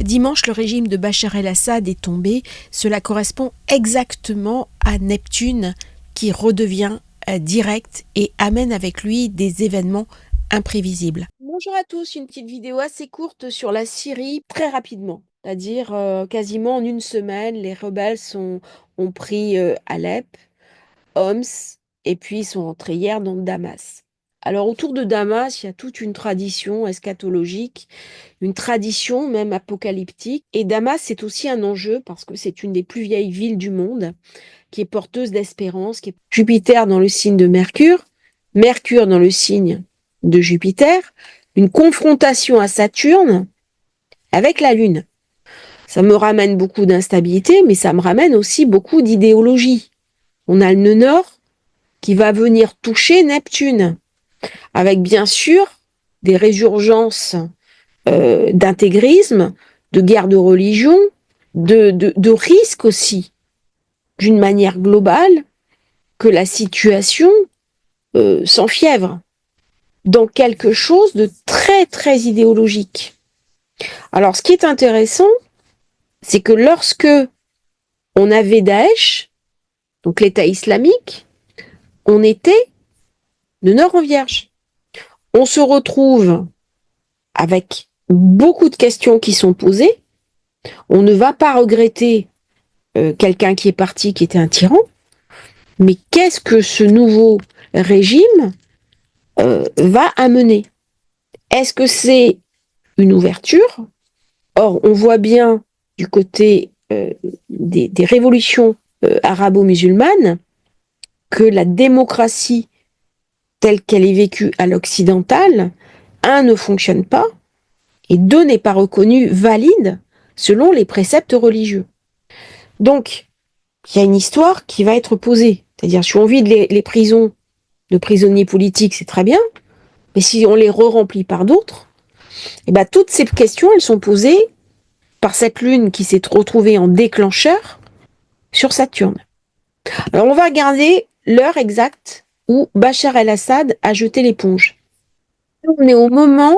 dimanche, le régime de Bachar el-Assad est tombé. Cela correspond exactement à Neptune qui redevient direct et amène avec lui des événements imprévisibles. Bonjour à tous, une petite vidéo assez courte sur la Syrie, très rapidement. C'est-à-dire quasiment en une semaine, les rebelles ont pris Alep, Homs, et puis ils sont entrés hier dans Damas. Alors autour de Damas, il y a toute une tradition eschatologique, une tradition même apocalyptique. Et Damas, c'est aussi un enjeu parce que c'est une des plus vieilles villes du monde, qui est porteuse d'espérance, qui est Jupiter dans le signe de Mercure, Mercure dans le signe de Jupiter, une confrontation à Saturne avec la Lune. Ça me ramène beaucoup d'instabilité, mais ça me ramène aussi beaucoup d'idéologie. On a le nœud nord qui va venir toucher Neptune, avec bien sûr des résurgences d'intégrisme, de guerre de religion, de risque aussi, d'une manière globale, que la situation s'enfièvre dans quelque chose de très très idéologique. Alors ce qui est intéressant, c'est que lorsque on avait Daesh, donc l'État islamique, on était de nord en vierge. On se retrouve avec beaucoup de questions qui sont posées. On ne va pas regretter quelqu'un qui est parti, qui était un tyran, mais qu'est-ce que ce nouveau régime va amener? Est-ce que c'est une ouverture? Or, on voit bien du côté des révolutions arabo-musulmanes que la démocratie telle qu'elle est vécue à l'occidental, ne fonctionne pas, et deux, n'est pas reconnu valide selon les préceptes religieux. Donc, il y a une histoire qui va être posée. C'est-à-dire, si on vide les prisons de prisonniers politiques, c'est très bien, mais si on les re-remplit par d'autres, eh ben, toutes ces questions, elles sont posées par cette lune qui s'est retrouvée en déclencheur sur Saturne. Alors, on va regarder l'heure exacte où Bachar el-Assad a jeté l'éponge. On est au moment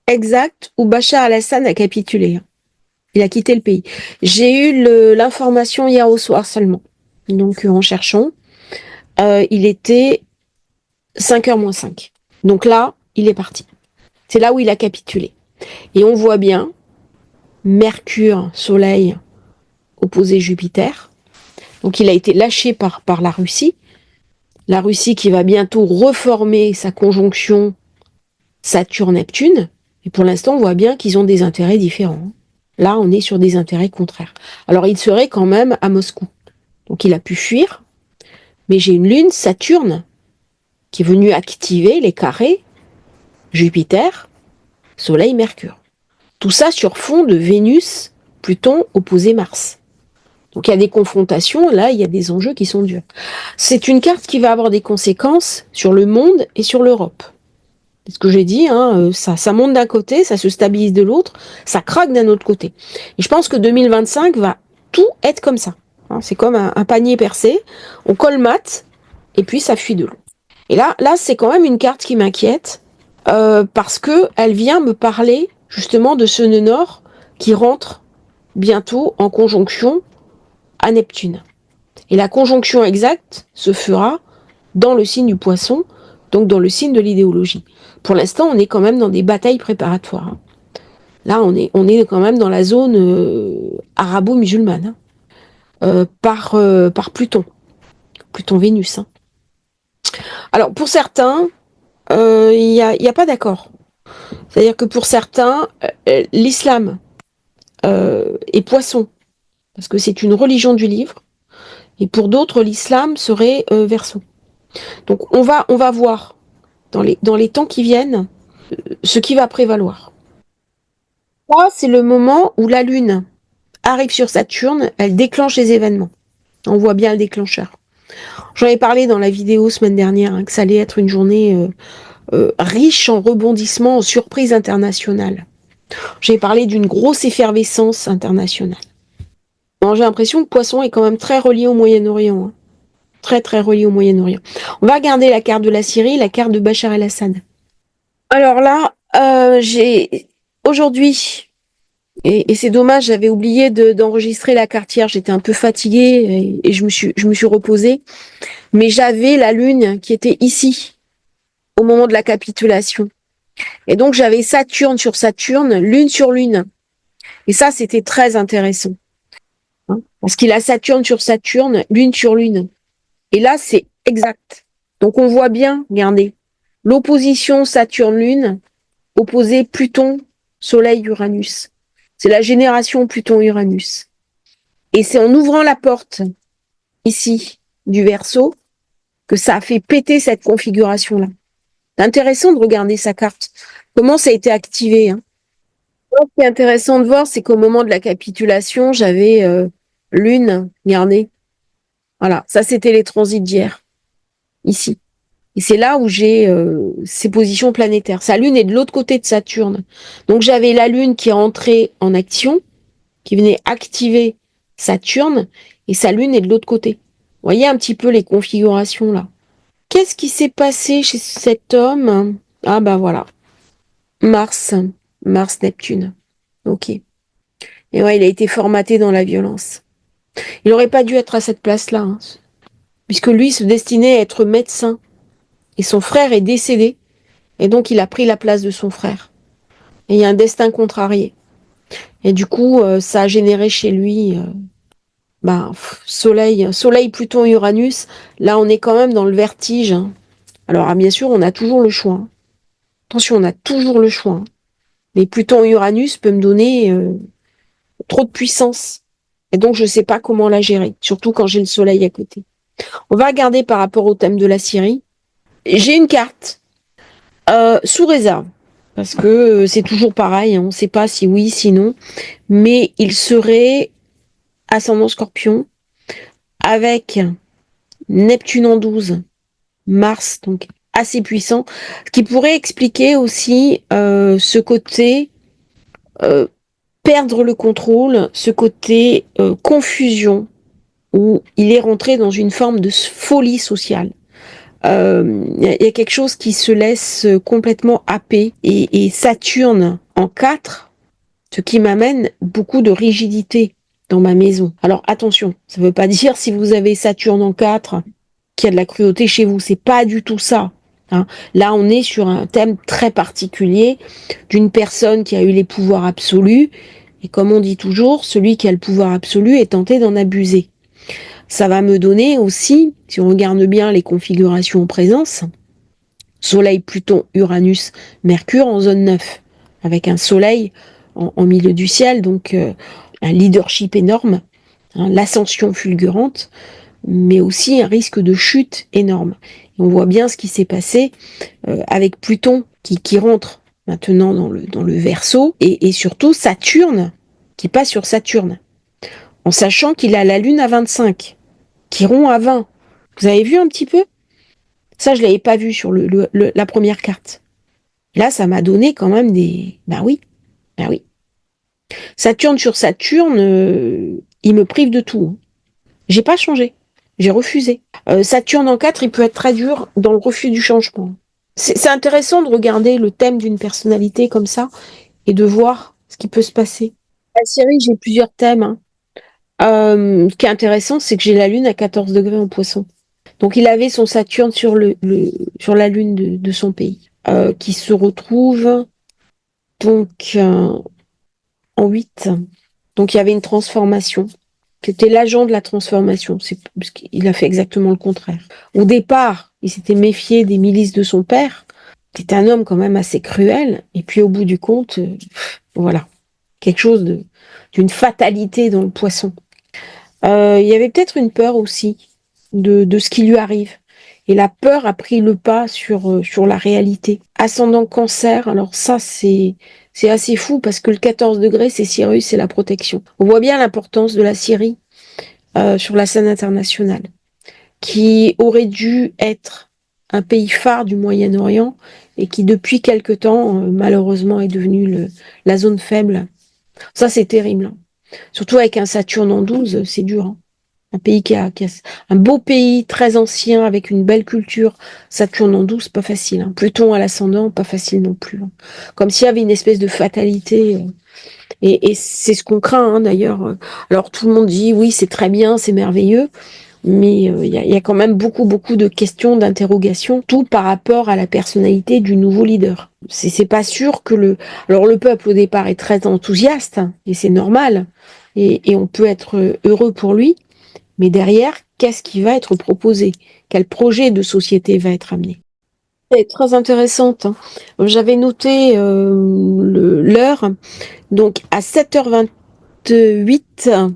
exact où Bachar el-Assad a capitulé. Il a quitté le pays. J'ai eu l'information hier au soir seulement. Donc, en cherchant, il était 5h moins 5. Donc là, il est parti. C'est là où il a capitulé. Et on voit bien Mercure, Soleil, opposé Jupiter. Donc il a été lâché par la Russie. La Russie qui va bientôt reformer sa conjonction Saturne-Neptune. Et pour l'instant, on voit bien qu'ils ont des intérêts différents. Là, on est sur des intérêts contraires. Alors, il serait quand même à Moscou. Donc, il a pu fuir. Mais j'ai une lune, Saturne, qui est venue activer les carrés Jupiter, Soleil, Mercure. Tout ça sur fond de Vénus, Pluton opposé Mars. Donc, il y a des confrontations. Là, il y a des enjeux qui sont durs. C'est une carte qui va avoir des conséquences sur le monde et sur l'Europe. C'est ce que j'ai dit, ça monte d'un côté, ça se stabilise de l'autre, ça craque d'un autre côté. Et je pense que 2025 va tout être comme ça. C'est comme un panier percé, on colmate, et puis ça fuit de l'eau. Et là c'est quand même une carte qui m'inquiète, parce que elle vient me parler justement de ce nœud nord qui rentre bientôt en conjonction à Neptune. Et la conjonction exacte se fera dans le signe du Poisson, donc dans le signe de l'idéologie. Pour l'instant, on est quand même dans des batailles préparatoires. Là, on est quand même dans la zone arabo-musulmane, par Pluton. Pluton-Vénus. Alors, pour certains, il n'y a pas d'accord. C'est-à-dire que pour certains, l'islam est Poisson, parce que c'est une religion du livre, et pour d'autres, l'islam serait Verseau. Donc, on va voir dans les temps qui viennent ce qui va prévaloir. Là, c'est le moment où la Lune arrive sur Saturne, elle déclenche les événements. On voit bien le déclencheur. J'en ai parlé dans la vidéo semaine dernière, que ça allait être une journée riche en rebondissements, en surprises internationales. J'ai parlé d'une grosse effervescence internationale. Bon, j'ai l'impression que Poisson est quand même très relié au Moyen-Orient. Très très relié au Moyen-Orient. On va regarder la carte de la Syrie, la carte de Bachar el-Assad. Alors là, j'ai aujourd'hui Et c'est dommage, j'avais oublié d'enregistrer la carte hier, j'étais un peu fatiguée et je me suis reposée. Mais j'avais la Lune qui était ici, au moment de la capitulation. Et donc j'avais Saturne sur Saturne, Lune sur Lune. Et ça, c'était très intéressant. Hein, parce qu'il a Saturne sur Saturne, Lune sur Lune. Et là, c'est exact. Donc on voit bien, regardez, l'opposition Saturne-Lune, opposé Pluton, Soleil-Uranus. C'est la génération Pluton-Uranus. Et c'est en ouvrant la porte, ici, du Verseau, que ça a fait péter cette configuration-là. C'est intéressant de regarder sa carte. Comment ça a été activé, hein. Ce qui est intéressant de voir, c'est qu'au moment de la capitulation, j'avais Lune, regardez. Voilà, ça c'était les transits d'hier, ici. Et c'est là où j'ai ces positions planétaires. Sa Lune est de l'autre côté de Saturne. Donc j'avais la Lune qui est entrée en action, qui venait activer Saturne, et sa Lune est de l'autre côté. Vous voyez un petit peu les configurations là. Qu'est-ce qui s'est passé chez cet homme? Ah ben voilà, Mars, Mars-Neptune. Ok. Et ouais, il a été formaté dans la violence. Il n'aurait pas dû être à cette place-là, hein, puisque lui se destinait à être médecin. Et son frère est décédé, et donc il a pris la place de son frère. Et il y a un destin contrarié. Et du coup, ça a généré chez lui, Soleil, Pluton, Uranus. Là, on est quand même dans le vertige, hein. Alors, bien sûr, on a toujours le choix, hein. Attention, on a toujours le choix, hein. Mais Pluton, Uranus peut me donner trop de puissance. Et donc, je ne sais pas comment la gérer, surtout quand j'ai le Soleil à côté. On va regarder par rapport au thème de la Syrie. J'ai une carte sous réserve, parce que c'est toujours pareil, hein, on ne sait pas si oui, si non, mais il serait ascendant Scorpion, avec Neptune en 12, Mars, donc assez puissant, ce qui pourrait expliquer aussi ce côté euh, perdre le contrôle, ce côté confusion, où il est rentré dans une forme de folie sociale. Y a quelque chose qui se laisse complètement happer, et Saturne en 4, ce qui m'amène beaucoup de rigidité dans ma maison. Alors attention, ça ne veut pas dire si vous avez Saturne en 4 qu'il y a de la cruauté chez vous, c'est pas du tout ça, hein. Là, on est sur un thème très particulier d'une personne qui a eu les pouvoirs absolus, et comme on dit toujours, celui qui a le pouvoir absolu est tenté d'en abuser. Ça va me donner aussi, si on regarde bien les configurations en présence, Soleil, Pluton, Uranus, Mercure en zone 9, avec un Soleil en milieu du ciel, donc un leadership énorme, hein, l'ascension fulgurante, mais aussi un risque de chute énorme. Et on voit bien ce qui s'est passé avec Pluton qui rentre maintenant dans le Verseau, et surtout Saturne qui passe sur Saturne, en sachant qu'il a la Lune à 25, qui rompt à 20. Vous avez vu un petit peu? Ça, je l'avais pas vu sur la première carte. Là, ça m'a donné quand même des... Ben oui, ben oui. Saturne sur Saturne, il me prive de tout, hein. J'ai pas changé. J'ai refusé. Saturne en 4, il peut être très dur dans le refus du changement. C'est intéressant de regarder le thème d'une personnalité comme ça et de voir ce qui peut se passer. La série, j'ai plusieurs thèmes, hein. Ce qui est intéressant, c'est que j'ai la Lune à 14 degrés en Poisson. Donc il avait son Saturne sur sur la Lune de son pays, qui se retrouve donc en 8. Donc il y avait une transformation, qui était l'agent de la transformation. C'est parce qu'il a fait exactement le contraire. Au départ, il s'était méfié des milices de son père, qui était un homme quand même assez cruel. Et puis au bout du compte, voilà, quelque chose d'une fatalité dans le Poisson. Il y avait peut-être une peur aussi de ce qui lui arrive. Et la peur a pris le pas sur la réalité. Ascendant Cancer, alors ça c'est assez fou, parce que le 14 degrés, c'est Cyrus, c'est la protection. On voit bien l'importance de la Syrie sur la scène internationale, qui aurait dû être un pays phare du Moyen-Orient, et qui depuis quelque temps, malheureusement, est devenu la zone faible. Ça, c'est terrible, hein. Surtout avec un Saturne en 12, c'est dur, hein. Un pays un beau pays très ancien avec une belle culture. Saturne en 12, pas facile. Hein. Pluton à l'ascendant, pas facile non plus. Hein. Comme s'il y avait une espèce de fatalité. Et c'est ce qu'on craint d'ailleurs. Alors tout le monde dit oui, c'est très bien, c'est merveilleux. Mais y a quand même beaucoup de questions, d'interrogations, tout par rapport à la personnalité du nouveau leader. C'est pas sûr que alors le peuple au départ est très enthousiaste, hein, et c'est normal, et on peut être heureux pour lui, mais derrière, qu'est-ce qui va être proposé? Quel projet de société va être amené? C'est très intéressante. Hein. J'avais noté l'heure, donc à 7h28,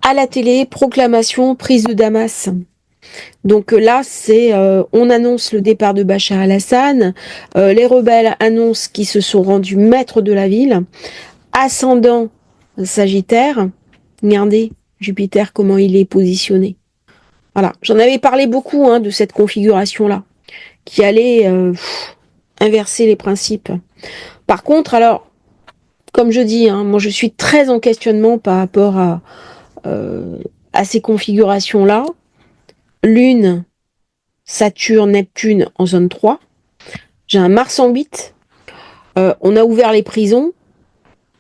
à la télé, proclamation, prise de Damas. Donc là, on annonce le départ de Bachar el-Assad, les rebelles annoncent qu'ils se sont rendus maîtres de la ville, ascendant Sagittaire, regardez Jupiter comment il est positionné. Voilà, j'en avais parlé beaucoup de cette configuration-là, qui allait inverser les principes. Par contre, alors, comme je dis, moi je suis très en questionnement par rapport à ces configurations-là. Lune, Saturne, Neptune en zone 3. J'ai un Mars en 8. On a ouvert les prisons,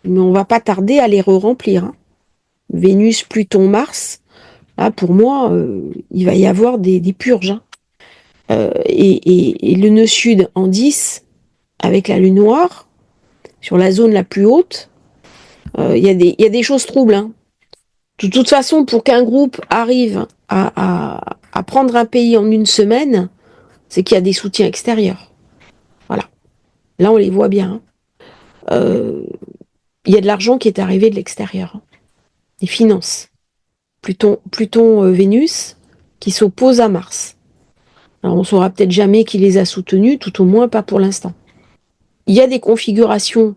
mais on va pas tarder à les re-remplir. Hein. Vénus, Pluton, Mars. Là, pour moi, il va y avoir des purges. Hein. Et le nœud sud en 10, avec la lune noire, sur la zone la plus haute, il y a des choses troubles. Hein. De toute façon, pour qu'un groupe arrive à prendre un pays en une semaine, c'est qu'il y a des soutiens extérieurs. Voilà. Là, on les voit bien. Il y a de l'argent qui est arrivé de l'extérieur. Hein. Des finances. Pluton Vénus, qui s'oppose à Mars. Alors, on saura peut-être jamais qui les a soutenus, tout au moins pas pour l'instant. Il y a des configurations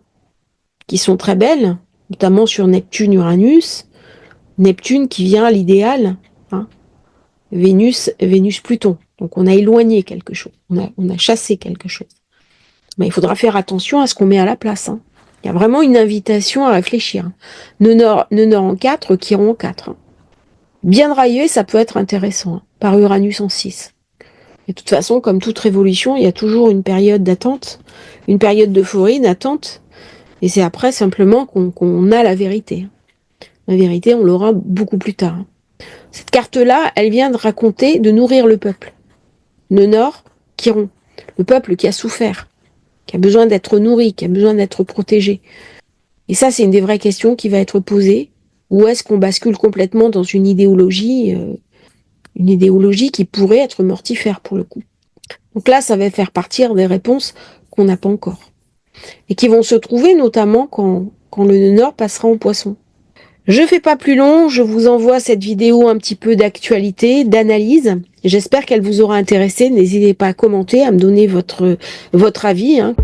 qui sont très belles, notamment sur Neptune-Uranus. Neptune qui vient à l'idéal. Hein. Vénus-Pluton. Donc on a éloigné quelque chose, on a chassé quelque chose. Mais il faudra faire attention à ce qu'on met à la place. Hein. Il y a vraiment une invitation à réfléchir. Hein. Nord en 4, Chiron en 4. Hein. Bien raillé, ça peut être intéressant, hein, par Uranus en 6. Et de toute façon, comme toute révolution, il y a toujours une période d'attente, une période d'euphorie, d'attente, et c'est après simplement qu'on a la vérité. La vérité, on l'aura beaucoup plus tard. Hein. Cette carte-là, elle vient de raconter, de nourrir le peuple. Le Nord, Chiron. Le peuple qui a souffert, qui a besoin d'être nourri, qui a besoin d'être protégé. Et ça, c'est une des vraies questions qui va être posée. Ou est-ce qu'on bascule complètement dans une idéologie qui pourrait être mortifère pour le coup. Donc là, ça va faire partir des réponses qu'on n'a pas encore. Et qui vont se trouver notamment quand le nœud nord passera en poisson. Je fais pas plus long, je vous envoie cette vidéo un petit peu d'actualité, d'analyse. J'espère qu'elle vous aura intéressé. N'hésitez pas à commenter, à me donner votre avis. Hein.